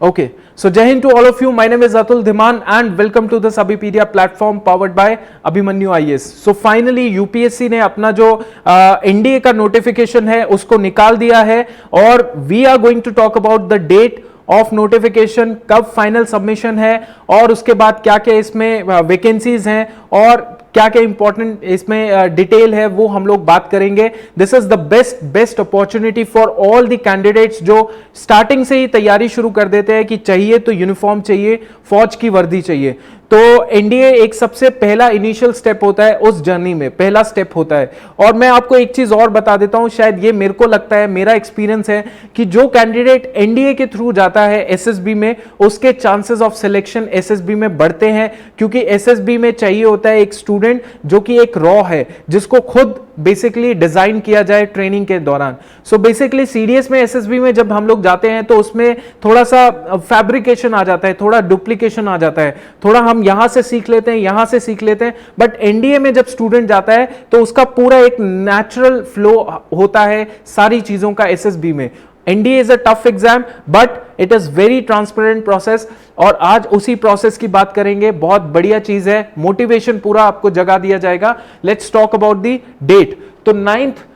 Okay, so Jai Hind to all of you. My name is Atul Dhiman and welcome to this Abhipedia platform powered by Abhimanyu IAS. So finally UPSC ने अपना जो NDA का notification है उसको निकाल दिया है और we are going to talk about the date of notification, कब फाइनल सबमिशन है और उसके बाद क्या क्या इसमें वैकेंसीज हैं और क्या क्या इंपॉर्टेंट इसमें डिटेल है वो हम लोग बात करेंगे. This is the best opportunity for all the candidates जो स्टार्टिंग से ही तैयारी शुरू कर देते हैं कि चाहिए तो यूनिफॉर्म चाहिए, फौज की वर्दी चाहिए. तो एनडीए एक सबसे पहला इनिशियल स्टेप होता है, उस जर्नी में पहला स्टेप होता है. और मैं आपको एक चीज और बता देता हूं, शायद ये मेरे को लगता है, मेरा एक्सपीरियंस है कि जो कैंडिडेट एनडीए के थ्रू जाता है एसएसबी में उसके चांसेस ऑफ सिलेक्शन एसएसबी में बढ़ते हैं, क्योंकि एसएसबी में चाहिए होता है एक स्टूडेंट जो कि एक रॉ है, जिसको खुद बेसिकली डिजाइन किया जाए ट्रेनिंग के दौरान. सो बेसिकली सीडीएस में एसएसबी में जब हम लोग जाते हैं तो उसमें थोड़ा सा फैब्रिकेशन आ जाता है, थोड़ा डुप्लीकेशन आ जाता है, थोड़ा हम यहां से सीख लेते हैं, यहां से सीख लेते हैं. बट एनडीए में जब स्टूडेंट जाता है तो उसका पूरा एक नेचुरल फ्लो होता है सारी चीजों का एसएसबी में. NDA is a tough exam but it is very transparent process और आज उसी प्रोसेस की बात करेंगे. बहुत बढ़िया चीज है, मोटिवेशन पूरा आपको जगा दिया जाएगा. Let's talk about the date. तो 9th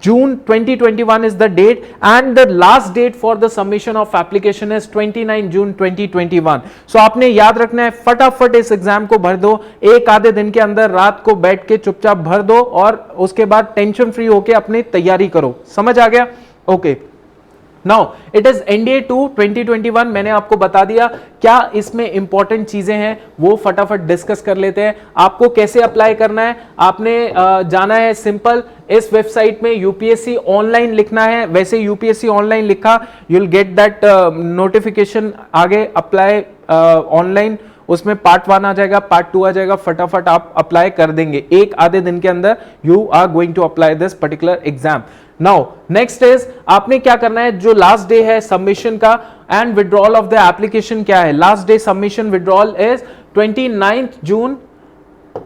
June 2021 is the date and the last date for the submission of application is 29 June 2021. So आपने याद रखना है, फटाफट इस एग्जाम को भर दो, एक आधे दिन के अंदर रात को बैठ के चुपचाप भर दो और उसके बाद टेंशन फ्री होके अपनी तैयारी करो. समझ आ गया? Okay. Now it is NDA 2 2021. मैंने आपको बता दिया क्या इसमें इंपॉर्टेंट चीजें हैं, वो फटाफट डिस्कस कर लेते हैं. आपको कैसे अप्लाई करना है, आपने जाना है सिंपल, इस वेबसाइट में यूपीएससी ऑनलाइन लिखना है. वैसे यूपीएससी ऑनलाइन लिखा, you will get that notification. आगे अप्लाई ऑनलाइन, उसमें पार्ट 1 आ जाएगा, पार्ट 2 आ जाएगा, फटाफट आप अप्लाई कर देंगे एक आधे दिन के अंदर. You are going to apply this particular exam. Now next is आपने क्या करना है, जो लास्ट डे है सबमिशन का and withdrawal of the application क्या है. Last day submission withdrawal is 29 June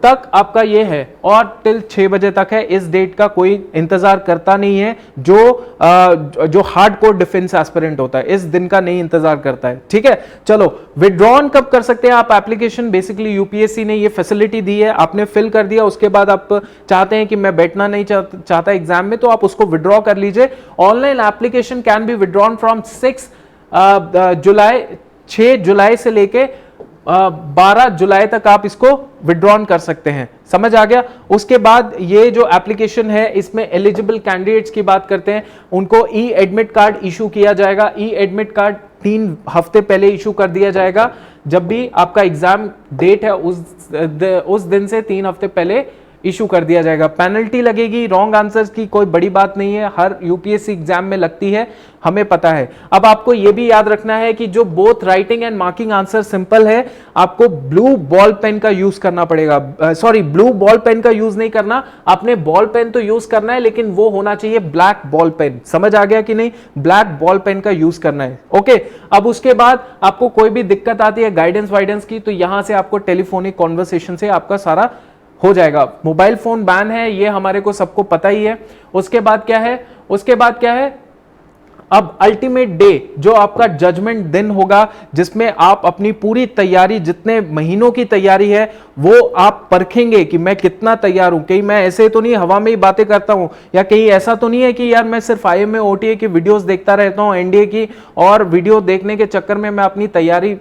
तक आपका ये है और टिल 6 बजे तक है. इस डेट का कोई इंतजार करता नहीं है, जो हार्डकोर डिफेंस एस्पिरेंट होता है इस दिन का नहीं इंतजार करता है. ठीक है, चलो विड्रॉन कब कर सकते हैं आप एप्लीकेशन. बेसिकली यूपीएससी ने ये फैसिलिटी दी है, आपने फिल कर दिया, उसके बाद आप चाहते हैं कि मैं बैठना नहीं चाहता एग्जाम में, तो आप उसको विड्रॉ कर लीजिए. Online application can be withdrawn from 6 जुलाई से लेके 12 जुलाई तक आप इसको विड्रॉन कर सकते हैं. समझ आ गया? उसके बाद ये जो एप्लीकेशन है इसमें एलिजिबल कैंडिडेट्स की बात करते हैं, उनको ई एडमिट कार्ड इशू किया जाएगा. ई एडमिट कार्ड 3 हफ्ते पहले इशू कर दिया जाएगा. जब भी आपका एग्जाम डेट है उस दिन से 3 हफ्ते पहले इशू कर दिया जाएगा. पेनल्टी लगेगी रॉन्ग आंसर्स की, कोई बड़ी बात नहीं है, हर यूपीएससी एग्जाम में लगती है, हमें पता है. अब आपको यह भी याद रखना है कि जो both writing and marking answer simple है, आपको ब्लू बॉल पेन का यूज करना पड़ेगा. ब्लू बॉल पेन का यूज नहीं करना, आपने बॉल पेन तो यूज करना है लेकिन वो होना चाहिए ब्लैक बॉल पेन. समझ आ गया कि नहीं? ब्लैक बॉल पेन का यूज करना है. ओके. अब उसके बाद आपको कोई भी दिक्कत आती है गाइडेंस वाइडेंस की, तो यहां से आपको टेलीफोनिक कॉन्वर्सेशन से आपका सारा हो जाएगा. मोबाइल फोन बैन है, ये हमारे को सबको पता ही है. उसके बाद क्या है, अब अल्टीमेट डे जो आपका जजमेंट दिन होगा, जिसमें आप अपनी पूरी तैयारी, जितने महीनों की तैयारी है वो आप परखेंगे कि मैं कितना तैयार हूं. कहीं मैं ऐसे तो नहीं हवा में ही बातें करता हूं, या कहीं ऐसा तो नहीं है कि यार मैं सिर्फ आईएमए ओटीए की वीडियोस देखता रहता हूं एनडीए की, और वीडियो देखने के चक्कर में मैं अपनी तैयारी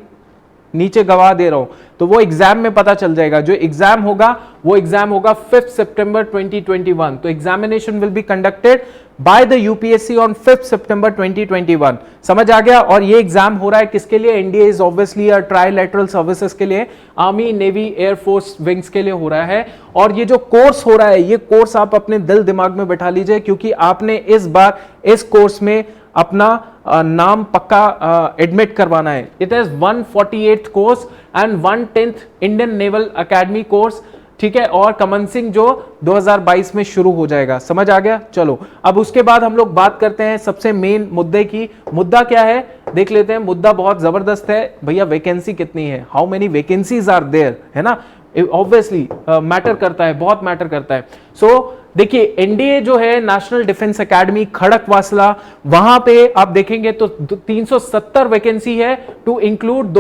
नीचे गवा दे रहा हूं. तो वो एग्जाम में पता चल जाएगा. जो एग्जाम होगा वो एग्जाम होगा 5 सितंबर 2021. तो examination will be conducted by the UPSC on 5 सितंबर 2021. समझ आ गया? और ये एग्जाम हो रहा है किसके लिए? NDA is obviously a trilateral services के लिए, आर्मी, नेवी, एयरफोर्स विंग्स के लिए हो रहा है. और ये जो कोर्स हो रहा है, ये कोर्स आप अपने दिल दिमाग में बैठा लीजिए, क्योंकि आपने इस बार इस कोर्स में अपना नाम पक्का एडमिट करवाना है. It is 148th course and 110th Indian naval academy course. ठीक है, और कमेंसिंग जो 2022 में शुरू हो जाएगा. समझ आ गया? चलो अब उसके बाद हम लोग बात करते हैं सबसे मेन मुद्दे की. मुद्दा क्या है देख लेते हैं. मुद्दा बहुत जबरदस्त है भैया. वैकेंसी कितनी है, how many vacancies are there, है ना. ऑब्वियसली मैटर करता है, बहुत मैटर करता है. सो देखिए एनडीए जो है नेशनल डिफेंस एकेडमी खड़कवासला, वहां पे आप देखेंगे तो 370 वैकेंसी है, टू इंक्लूड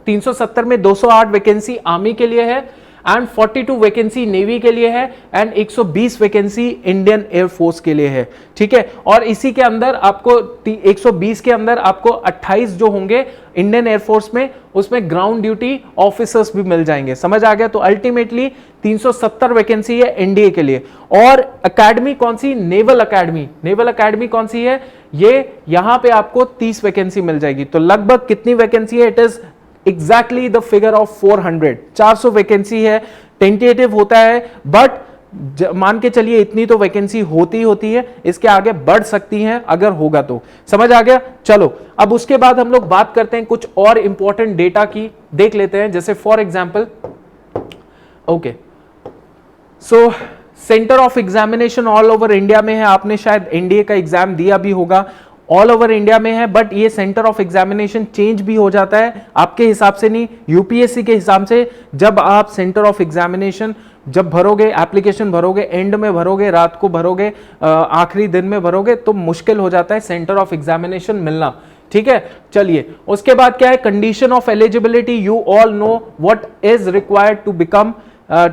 370 में 208 वैकेंसी आर्मी के लिए है एंड 42 वैकेंसी नेवी के लिए है एंड 120 वैकेंसी इंडियन एयरफोर्स के लिए है। ठीक है, और इसी के अंदर आपको 120 के अंदर आपको 28 जो होंगे इंडियन एयरफोर्स में, उसमें ग्राउंड ड्यूटी ऑफिसर्स भी मिल जाएंगे। समझ आ गया? तो अल्टीमेटली 370 वैकेंसी है एनडीए के लिए। और एकेडमी कौन सी? Naval academy. नेवल एकेडमी कौन सी है? ये यहां पे आपको 30 वैकेंसी मिल जाएगी। तो लगभग कितनी वैकेंसी है? It is exactly the figure of 400 vacancy है। टेंटेटिव होता है, बट मान के चलिए इतनी तो वैकेंसी होती है, इसके आगे बढ़ सकती हैं अगर होगा तो। समझ आ गया? चलो अब उसके बाद हम लोग बात करते हैं कुछ और इंपॉर्टेंट डेटा की, देख लेते हैं। जैसे for example, okay, so centre of examination all over India में है। आपने शायद एनडीए का एग्जाम दिया भी होगा, ऑल ओवर इंडिया में है, बट ये सेंटर ऑफ एग्जामिनेशन चेंज भी हो जाता है, आपके हिसाब से नहीं, यूपीएससी के हिसाब से। जब आप सेंटर ऑफ एग्जामिनेशन जब भरोगे, एप्लीकेशन भरोगे, एंड में भरोगे, रात को भरोगे, आखिरी दिन में भरोगे, तो मुश्किल हो जाता है सेंटर ऑफ एग्जामिनेशन मिलना। ठीक है, चलिए उसके बाद क्या है? Condition of eligibility. You all know what is required to become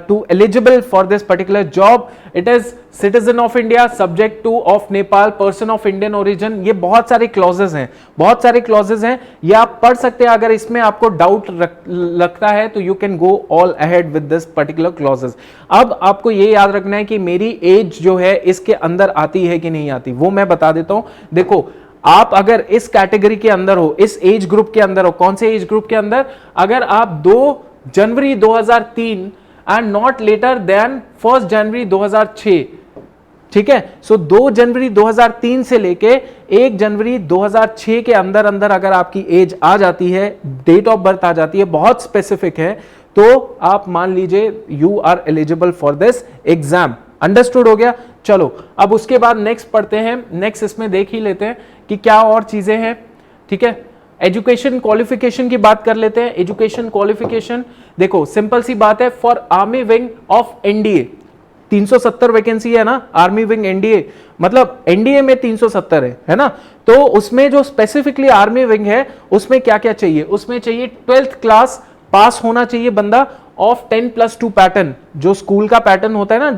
to eligible for this particular job. It is citizen of India, subject to of Nepal, person of Indian origin. ये बहुत सारे clauses हैं, बहुत सारे clauses हैं, ये आप पढ़ सकते हैं। अगर इसमें आपको डाउट लगता है तो you can go all ahead with this particular clauses. अब आपको ये याद रखना है कि मेरी एज जो है इसके अंदर आती है कि नहीं आती, वो मैं बता देता हूं। देखो, आप अगर इस कैटेगरी के अंदर हो, इस एज ग्रुप के अंदर हो, कौन से एज ग्रुप के अंदर? अगर आप 2 जनवरी 2003 एंड नॉट लेटर देन 1 जनवरी 2006, ठीक है, सो 2 जनवरी 2003 से लेके 1 जनवरी 2006 के अंदर अंदर अगर आपकी एज आ जाती है, डेट ऑफ बर्थ आ जाती है, बहुत स्पेसिफिक है, तो आप मान लीजिए you are eligible for this exam. Understood हो गया? चलो अब उसके बाद नेक्स्ट पढ़ते हैं। नेक्स्ट इसमें देख ही लेते हैं कि क्या और चीजें हैं। ठीक है, एजुकेशन क्वालिफिकेशन की बात कर लेते हैं। एजुकेशन क्वालिफिकेशन देखो, सिंपल सी बात है, for army wing of NDA 370 vacancy है ना, आर्मी विंग एनडीए, मतलब एनडीए में 370 है ना, तो उसमें जो स्पेसिफिकली आर्मी विंग है उसमें क्या क्या चाहिए? उसमें चाहिए 12th क्लास पास होना चाहिए बंदा ऑफ 10+2 पैटर्न, जो स्कूल का पैटर्न होता है ना,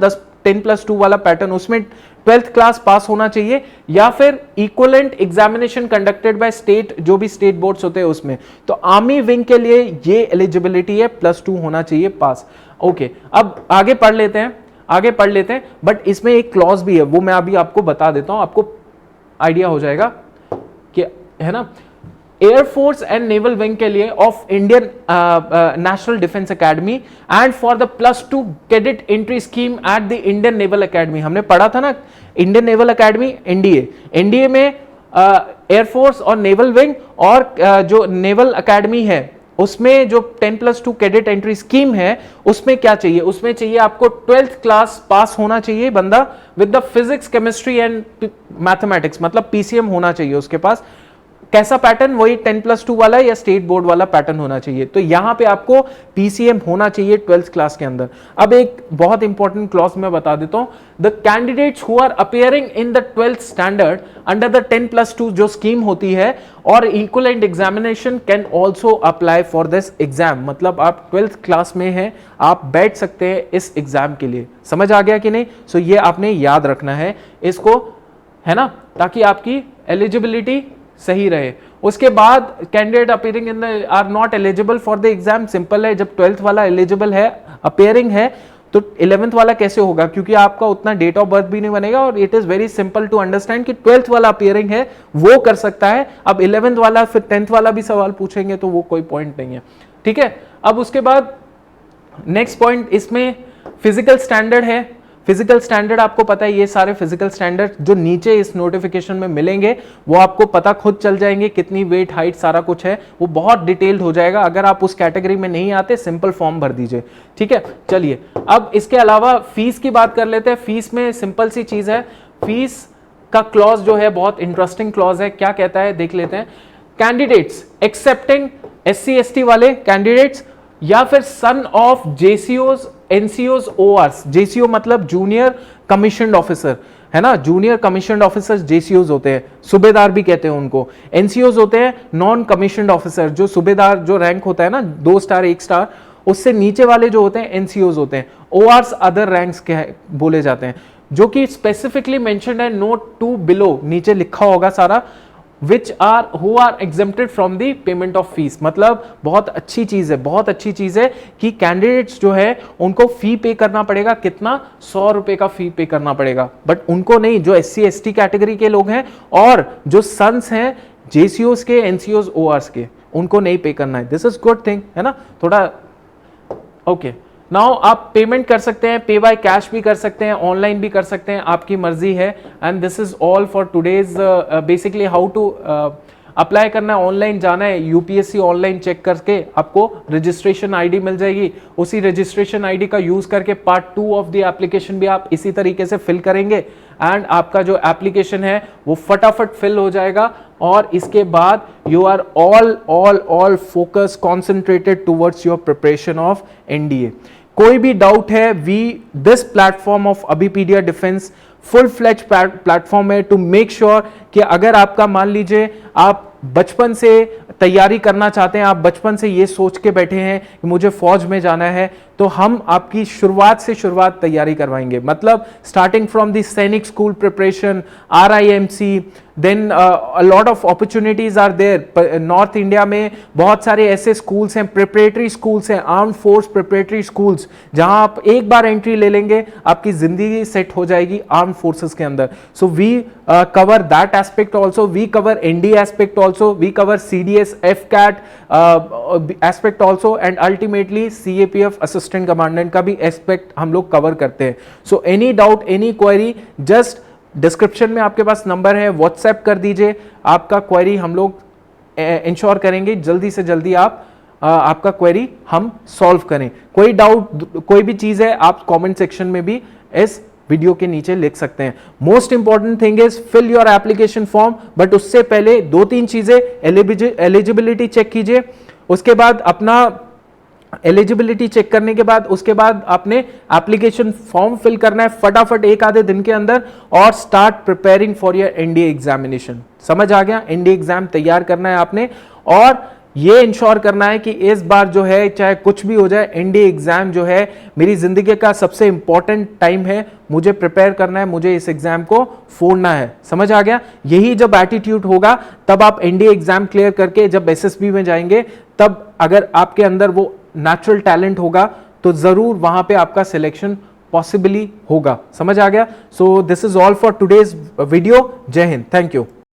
10+2 वाला पैटर्न, उसमें 12th क्लास पास होना चाहिए, या फिर equivalent examination conducted by state, जो भी स्टेट बोर्ड्स होते हैं उसमें। तो आर्मी विंग के लिए ये एलिजिबिलिटी है, +2 होना चाहिए पास। ओके, अब आगे पढ़ लेते हैं, बट इसमें एक क्लॉज भी है, वो मैं अभी आपको बता देता हूं, आपको आइडिया हो जाएगा कि, है ना। एयरफोर्स एंड नेवल विंग के लिए of Indian national defence academy and for the +2 cadet entry scheme at the Indian naval academy. हमने पढ़ा था ना, इंडियन नेवल एकेडमी एनडीए में एयरफोर्स और नेवल विंग, और जो नेवल एकेडमी है उसमें जो 10+2 कैडेट एंट्री स्कीम है, उसमें क्या चाहिए? उसमें चाहिए आपको 12th क्लास पास होना चाहिए बंदा with the physics, chemistry and mathematics, मतलब पीसीएम होना चाहिए उसके पास। कैसा पैटर्न? वही 10+2 वाला या स्टेट बोर्ड वाला पैटर्न होना चाहिए। तो यहां पे आपको पीसीएम होना चाहिए 12th क्लास के अंदर। अब एक बहुत इंपॉर्टेंट क्लॉज मैं बता देता हूं, the candidates who are appearing in the 12th standard under the 10+2 जो स्कीम होती है और equivalent examination can also apply for this exam. मतलब आप 12th क्लास में हैं, आप बैठ सकते हैं इस एग्जाम के लिए। समझ आ गया कि नहीं? सो ये आपने याद रखना है इसको, है ना, ताकि आपकी एलिजिबिलिटी सही रहे। उसके बाद candidate appearing in the are not eligible for the exam. Simple है, जब 12th वाला एलिजिबल है, अपीयरिंग है, तो 11th वाला कैसे होगा? क्योंकि आपका उतना डेट ऑफ बर्थ भी नहीं बनेगा, और it is very simple to understand कि 12th वाला अपीयरिंग है वो कर सकता है। अब 11th वाला फिर 10th वाला भी सवाल पूछेंगे तो वो कोई पॉइंट नहीं है। ठीक है, अब उसके बाद नेक्स्ट पॉइंट इसमें फिजिकल स्टैंडर्ड है। फिजिकल स्टैंडर्ड आपको पता है, ये सारे फिजिकल स्टैंडर्ड जो नीचे इस नोटिफिकेशन में मिलेंगे वो आपको पता खुद चल जाएंगे, कितनी वेट, हाइट, सारा कुछ है, वो बहुत डिटेल्ड हो जाएगा। अगर आप उस कैटेगरी में नहीं आते, सिंपल फॉर्म भर दीजिए। ठीक है, चलिए अब इसके अलावा फीस की बात कर लेते हैं। फीस में सिंपल सी चीज है, फीस का क्लॉज जो है बहुत इंटरेस्टिंग क्लॉज है। क्या कहता है देख लेते हैं। कैंडिडेट्स एक्सेप्टिंग SC ST वाले कैंडिडेट्स या फिर son of JCOs NCOs ORs, JCO मतलब जूनियर कमीशन्ड ऑफिसर है ना, जूनियर कमीशन्ड ऑफिसर्स जेसीओज होते हैं, सूबेदार भी कहते हैं उनको। एनसीओज होते हैं नॉन कमीशन्ड ऑफिसर, जो सूबेदार जो रैंक होता है ना 2 स्टार 1 स्टार, उससे नीचे वाले जो होते हैं एनसीओज होते हैं। ओआरस अदर रैंक्स के बोले जाते हैं, जो कि स्पेसिफिकली मेंशन्ड है नोट 2 बिलो, नीचे लिखा होगा सारा, which are who are exempted from the payment of fees। मतलब बहुत अच्छी चीज है, बहुत अच्छी चीज है कि कैंडिडेट्स जो है उनको फी पे करना पड़ेगा, कितना 100 रुपए का फी पे करना पड़ेगा, बट उनको नहीं, जो SC ST कैटेगरी के लोग हैं और जो सन्स हैं जेसीओस के, एनसीओस ओआरस के, उनको नहीं पे करना है। दिस इज गुड थिंग है ना, थोड़ा ओके। नाउ आप पेमेंट कर सकते हैं, पे बाय कैश भी कर सकते हैं, ऑनलाइन भी कर सकते हैं, आपकी मर्जी है। And this is all for today's. Basically how to apply करना है, ऑनलाइन जाना है, यूपीएससी ऑनलाइन चेक करके आपको रजिस्ट्रेशन आईडी मिल जाएगी, उसी रजिस्ट्रेशन आईडी का यूज करके पार्ट 2 ऑफ द एप्लीकेशन भी आप इसी तरीके से फिल करेंगे एंड आपका जो एप्लीकेशन है वो फटाफट फिल हो जाएगा। और इसके बाद you are all focus concentrated towards your preparation of NDA. कोई भी डाउट है, this platform of Abhipedia defence full fledge platform है टू मेक श्योर कि अगर आपका मान लीजिए आप बचपन से तैयारी करना चाहते हैं, आप बचपन से ये सोच के बैठे हैं कि मुझे फौज में जाना है, तो हम आपकी शुरुआत से शुरुआत तैयारी करवाएंगे। मतलब starting from the Sainik school preparation, RIMC, then a lot of opportunities are there. North India में बहुत सारे ऐसे स्कूल्स हैं, प्रिपरेटरी स्कूल्स हैं, आर्म्ड फोर्स प्रिपरेटरी स्कूल्स, जहां आप एक बार एंट्री ले लेंगे आपकी जिंदगी सेट हो जाएगी आर्म्ड फोर्सेस के अंदर। So we cover that aspect also, we cover NDA aspect also, we cover CDS FCAT aspect also, and ultimately CAPF assistant commandant का भी एस्पेक्ट हम लोग कवर करते हैं। So any doubt, any query, just description में आपके पास नंबर है, व्हाट्सएप कर दीजिए, आपका क्वेरी हम लोग इंश्योर करेंगे जल्दी से जल्दी आपका क्वेरी हम सॉल्व करें। कोई डाउट, कोई भी चीज है, आप कमेंट सेक्शन में भी इस वीडियो के नीचे लिख सकते हैं। Most important thing is fill your application form, but उससे पहले 2-3 चीजें, एलिजिबिलिटी चेक कीजिए, उसके बाद अपना एलिजिबिलिटी चेक करने के बाद उसके बाद आपने एप्लीकेशन फॉर्म फिल करना है फटाफट 1 आधे दिन के अंदर, और start preparing for your NDA examination. समझ आ गया, एनडीए एग्जाम तैयार करना है आपने, और ये इंश्योर करना है कि इस बार जो है चाहे कुछ भी हो जाए, एनडीए एग्जाम जो है मेरी जिंदगी का सबसे इंपॉर्टेंट टाइम है, मुझे प्रिपेयर करना है, मुझे इस एग्जाम को फोड़ना है। समझ आ गया, यही जब एटीट्यूड होगा तब आप एनडीए एग्जाम क्लियर करके जब एसएसबी में जाएंगे, तब अगर आपके अंदर वो नेचुरल टैलेंट होगा तो जरूर वहां पे आपका सिलेक्शन पॉसिबली होगा। समझ आ गया। So this is all for today's video. जय हिंद, थैंक यू।